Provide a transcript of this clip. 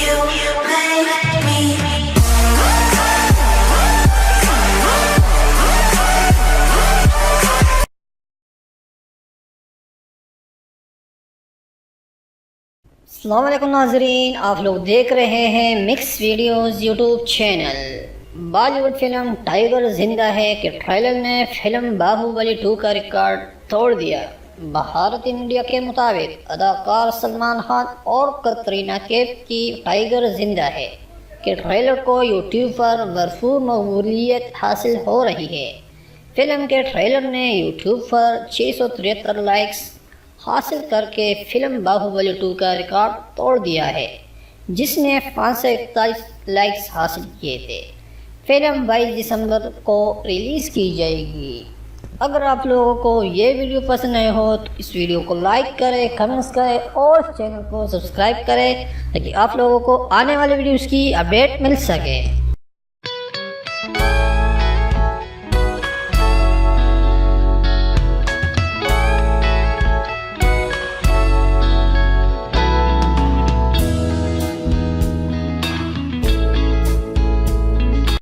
make me. अस्सलाम वालेकुम नाज़रीन, आप लोग देख रहे हैं mix videos YouTube channel. Bollywood film tiger जिंदा है के ट्रेलर ने फिल्म बाहुबली 2 का रिकॉर्ड तोड़ दिया। भारत मीडिया के मुताबिक अदाकार सलमान खान और कतरीना कैफ की टाइगर जिंदा है के ट्रेलर को यूट्यूब पर भरपूर मकबूलियत हासिल हो रही है। फिल्म के ट्रेलर ने यूट्यूब पर 673 लाइक्स हासिल करके फिल्म बाहुबली 2 का रिकॉर्ड तोड़ दिया है, जिसने 541 लाइक्स हासिल किए थे। फिल्म 22 दिसंबर को रिलीज़ की जाएगी। अगर आप लोगों को ये वीडियो पसंद आए हो तो इस वीडियो को लाइक करें, कमेंट्स करें और चैनल को सब्सक्राइब करें ताकि आप लोगों को आने वाले वीडियोज़ की अपडेट मिल सके।